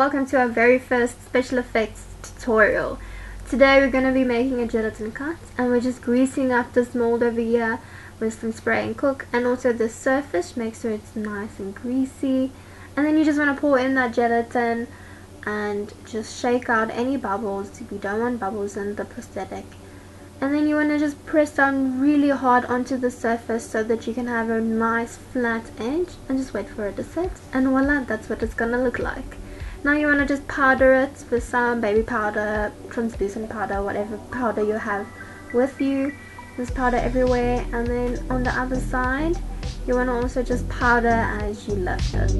welcome to our very first special effects tutorial. Today we're going to be making a gelatin cut, and we're just greasing up this mold over here with some spray and cook, and also the surface, make sure it's nice and greasy. And then you just want to pour in that gelatin and just shake out any bubbles. You don't want bubbles in the prosthetic. And then you want to just press down really hard onto the surface so that you can have a nice flat edge, and just wait for it to set, and voila, that's what it's gonna look like. Now you want to just powder it with some baby powder, translucent powder, whatever powder you have with you. Just powder everywhere, and then on the other side you want to also just powder as you lift it.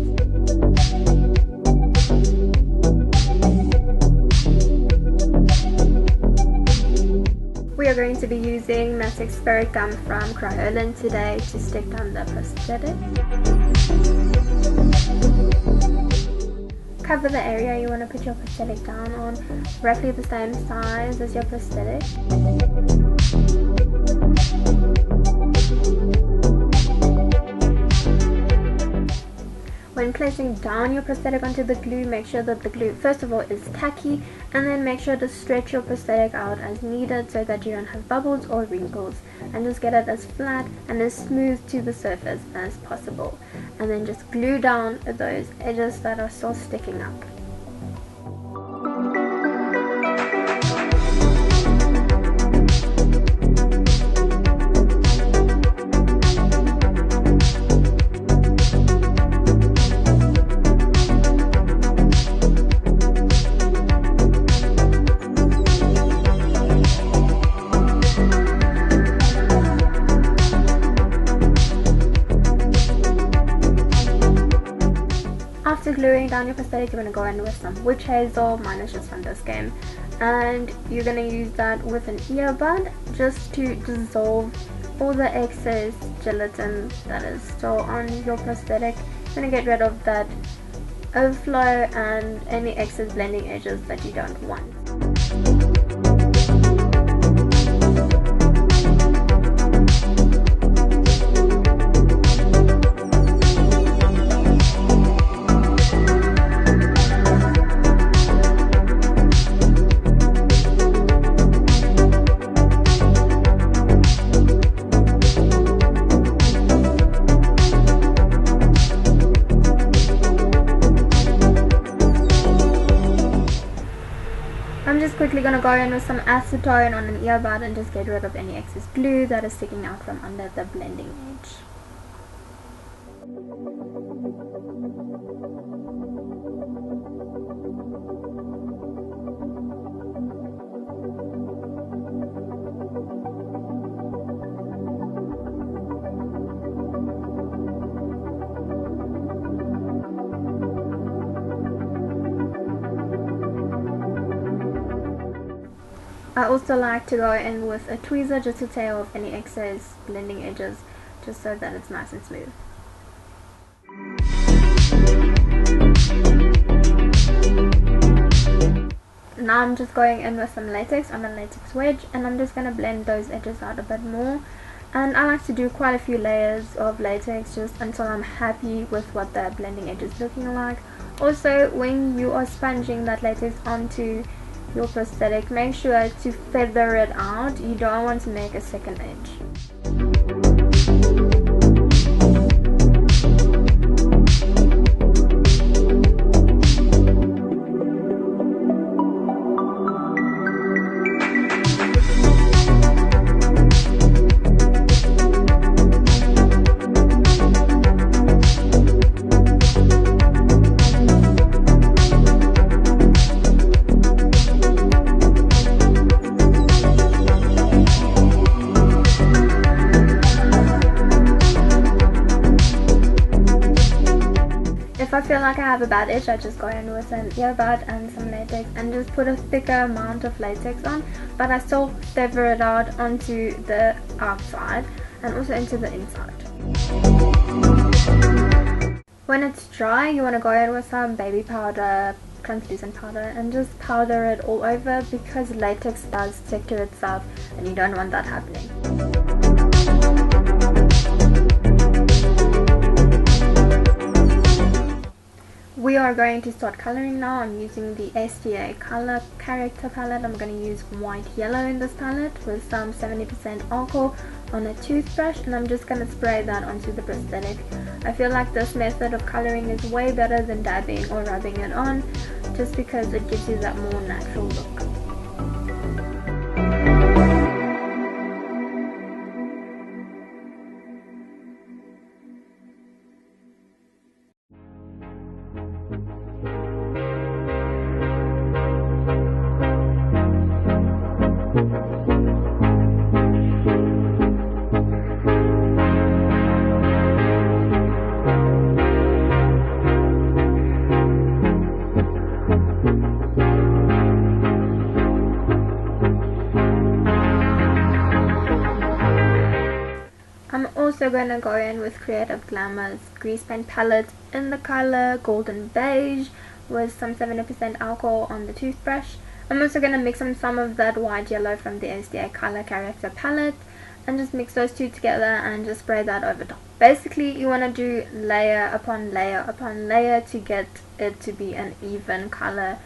We are going to be using Matic Spirit Gum from Cryolan today to stick down the prosthetic. Cover the area you want to put your prosthetic down on, roughly the same size as your prosthetic. When placing down your prosthetic onto the glue, make sure that the glue first of all is tacky, and then make sure to stretch your prosthetic out as needed so that you don't have bubbles or wrinkles, and just get it as flat and as smooth to the surface as possible, and then just glue down those edges that are still sticking up. After gluing down your prosthetic, you want to go in with some Witchazel, mine is just from Dischem, and you're going to use that with an earbud just to dissolve all the excess gelatin that is still on your prosthetic. You're going to get rid of that overflow and any excess blending edges that you don't want. I'm just quickly going to go in with some acetone on an earbud and just get rid of any excess glue that is sticking out from under the blending edge. I also like to go in with a tweezer just to tear off any excess blending edges, just so that it's nice and smooth. Now I'm just going in with some latex on a latex wedge, and I'm just going to blend those edges out a bit more. And I like to do quite a few layers of latex just until I'm happy with what the blending edge is looking like. Also, when you are sponging that latex onto your prosthetic, make sure to feather it out. You don't want to make a second edge. If I feel like I have a bad edge, I just go in with an earbud and some latex and just put a thicker amount of latex on, but I still feather it out onto the outside and also into the inside. When it's dry, you want to go in with some baby powder, translucent powder, and just powder it all over, because latex does stick to itself and you don't want that happening. We are going to start coloring now. I'm using the STA color character palette. I'm going to use white yellow in this palette with some 70% alcohol on a toothbrush, and I'm just going to spray that onto the prosthetic. I feel like this method of coloring is way better than dabbing or rubbing it on, just because it gives you that more natural look. I'm also going to go in with Creative Glamour's grease paint palette in the color Golden Beige with some 70% alcohol on the toothbrush. I'm also going to mix in some of that white yellow from the SDA color character palette and just mix those two together and just spray that over top. Basically, you want to do layer upon layer upon layer to get it to be an even color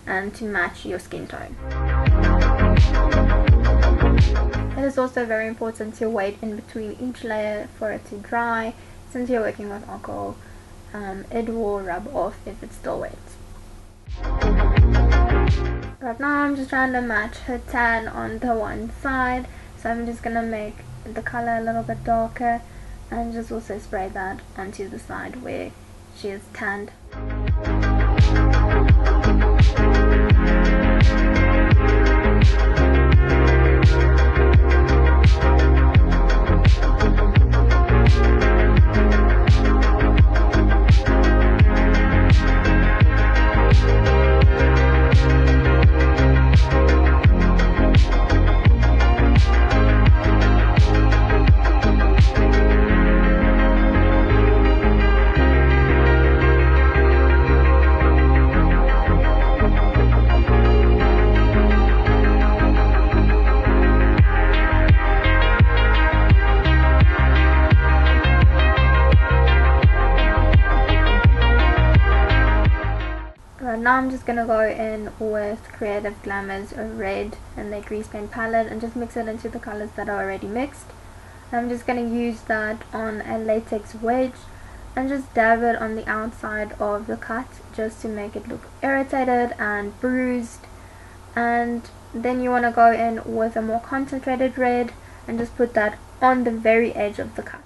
and to match your skin tone. It is also very important to wait in between each layer for it to dry. Since you're working with alcohol, it will rub off if it's still wet. Right now I'm just trying to match her tan on the one side, so I'm just going to make the color a little bit darker and just also spray that onto the side where she is tanned. Now I'm just going to go in with Creative Glamour's red and their grease paint palette and just mix it into the colors that are already mixed. I'm just going to use that on a latex wedge and just dab it on the outside of the cut just to make it look irritated and bruised. And then you want to go in with a more concentrated red and just put that on the very edge of the cut.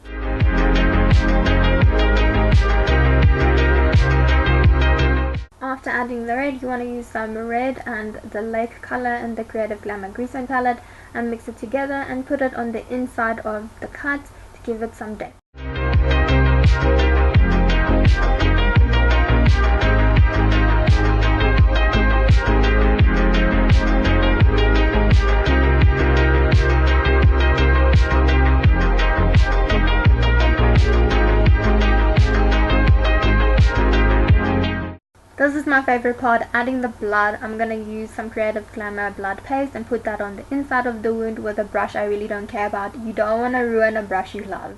After adding the red, you want to use some red and the lake color in the Creative Glamour grease paint palette and mix it together and put it on the inside of the cut to give it some depth. This is my favorite part, adding the blood. I'm going to use some Creative Glamour blood paste and put that on the inside of the wound with a brush I really don't care about. You don't want to ruin a brush you love.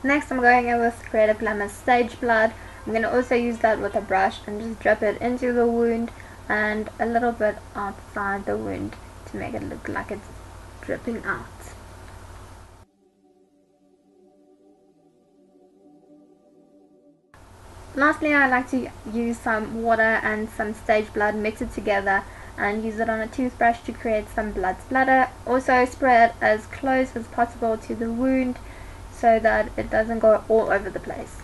Next I'm going in with Creative Glamour Stage Blood. I'm going to also use that with a brush and just drip it into the wound and a little bit outside the wound to make it look like it's dripping out. Lastly, I like to use some water and some stage blood, mix it together and use it on a toothbrush to create some blood splatter. Also spray it as close as possible to the wound so that it doesn't go all over the place.